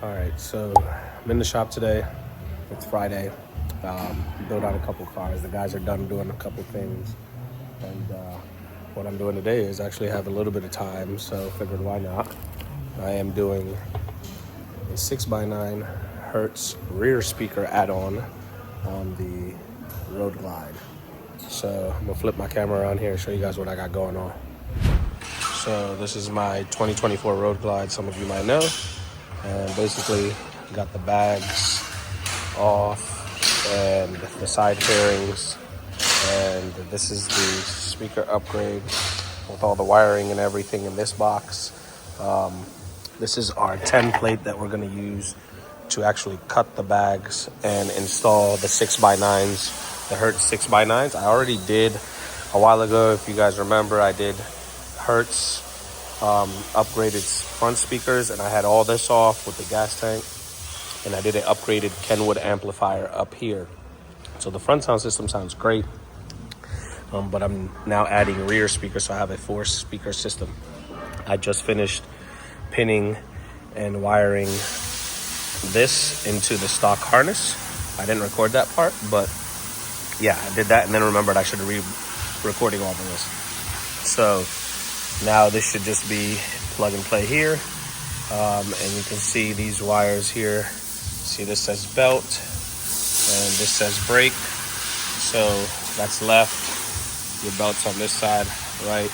All right, so I'm in the shop today. It's Friday. Built out a couple cars. The guys are done doing a couple things. And what I'm doing today is actually have a little bit of time, so figured why not. I am doing a 6x9 Hertz rear speaker add-on on the Roadglide. So I'm gonna flip my camera around here and show you guys what I got going on. So this is my 2024 Roadglide, some of you might know. And basically got the bags off and the side fairings, and this is the speaker upgrade with all the wiring and everything in this box. This is our 10 plate that we're going to use to actually cut the bags and install the 6x9s, the Hertz 6x9s. I already did a while ago, if you guys remember. I did Hertz upgraded front speakers, and I had all this off with the gas tank, and I did an upgraded Kenwood amplifier up here. So the front sound system sounds great, but I'm now adding rear speakers, so I have a 4-speaker system. I just finished pinning and wiring this into the stock harness. I didn't record that part, but yeah, I did that and then remembered I should re-recording all of this. So now this should just be plug and play here. And you can see these wires here. See, this says belt and this says brake. So that's left. Your belt's on this side, right?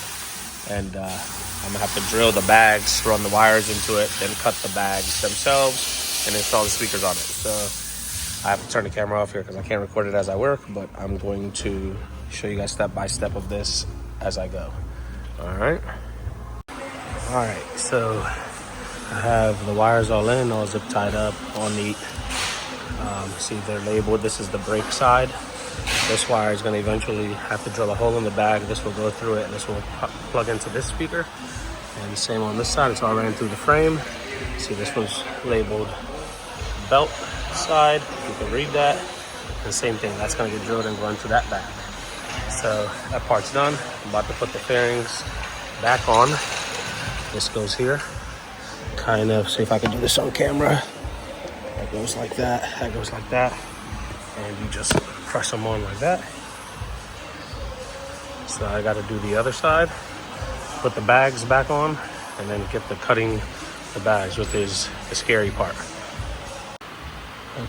And I'm gonna have to drill the bags, run the wires into it, then cut the bags themselves and install the speakers on it. So I have to turn the camera off here because I can't record it as I work, but I'm going to show you guys step by step of this as I go. All right, so I have the wires all in, all zip tied up, all neat. See, they're labeled. This is the brake side. This wire is going to eventually have to drill a hole in the bag. This will go through it, and this will plug into this speaker. And same on this side, it's all ran through the frame. See, this one's labeled belt side. You can read that. The same thing, that's going to get drilled and go into that bag. So that part's done. I'm about to put the fairings back on. This goes here. Kind of, see if I can do this on camera. That goes like that, that goes like that. And you just press them on like that. So I got to do the other side. Put the bags back on and then get the cutting the bags, which is the scary part.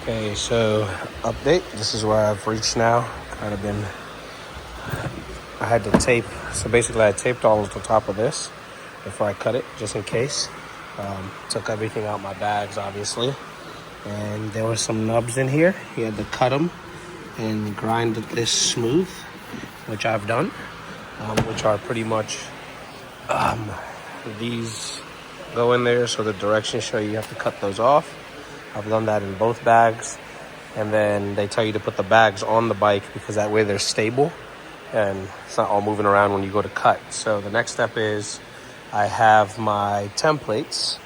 Okay, so update. This is where I've reached now. Kind of been, I had to tape. So basically I taped all of the top of this before I cut it, just in case. Took everything out my bags, obviously. And there were some nubs in here. You had to cut them and grind this smooth, which I've done, which are pretty much, these go in there, so the directions show you have to cut those off. I've done that in both bags. And then they tell you to put the bags on the bike because that way they're stable and it's not all moving around when you go to cut. So the next step is I have my templates,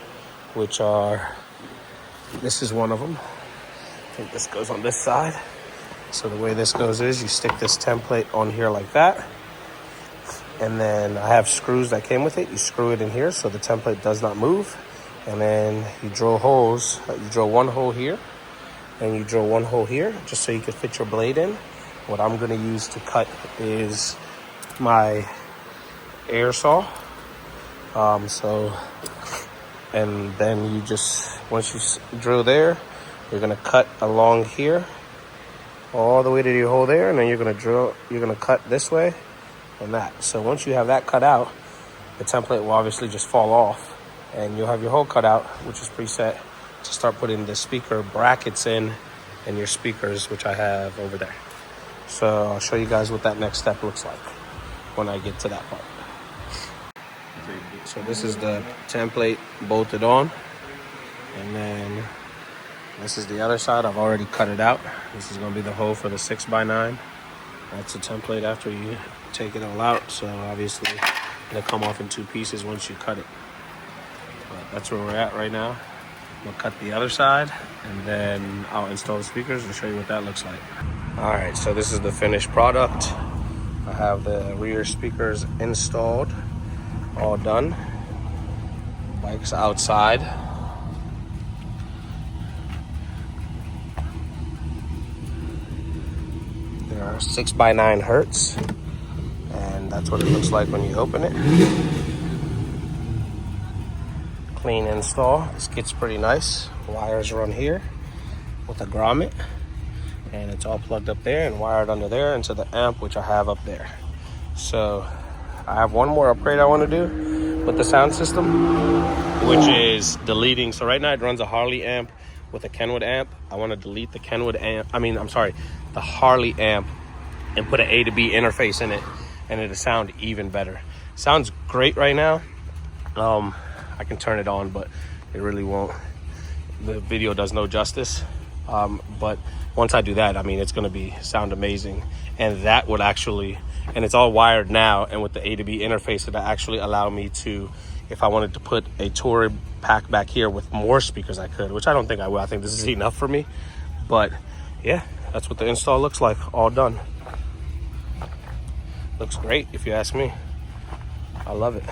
which are, this is one of them. I think this goes on this side. So the way this goes is you stick this template on here like that. And then I have screws that came with it. You screw it in here so the template does not move. And then you drill holes. You drill one hole here and you drill one hole here just so you can fit your blade in. What I'm gonna use to cut is my air saw. And then you just, once you drill there, you're gonna cut along here, all the way to your hole there, and then you're gonna cut this way and that. So once you have that cut out, the template will obviously just fall off, and you'll have your hole cut out, which is preset to start putting the speaker brackets in and your speakers, which I have over there. So I'll show you guys what that next step looks like when I get to that part. So this is the template bolted on, and then this is the other side. I've already cut it out. This is going to be the hole for the 6x9. That's the template after you take it all out. So obviously it'll come off in 2 pieces once you cut it. But that's where we're at right now. We'll cut the other side and then I'll install the speakers and show you what that looks like. All right, so this is the finished product. I have the rear speakers installed, all done. Bike's outside. our 6x9 Hertz, and that's what it looks like when you open it. Clean install. This kit's pretty nice. Wires run here with a grommet, and it's all plugged up there and wired under there into the amp, which I have up there. So I have one more upgrade I want to do with the sound system, which is deleting. So right now it runs a Harley amp with a Kenwood amp. I want to delete the Kenwood amp. The Harley amp, and put an A to B interface in it, and it'll sound even better. Sounds great right now. I can turn it on, but it really won't. The video does no justice. But once I do that, I mean, it's going to sound amazing. And that would actually, and it's all wired now, and with the A to B interface, it'll actually allow me to, if I wanted to put a tour pack back here with more speakers, I could, which I don't think I will. I think this is enough for me. But yeah, that's what the install looks like, all done. Looks great, if you ask me. I love it.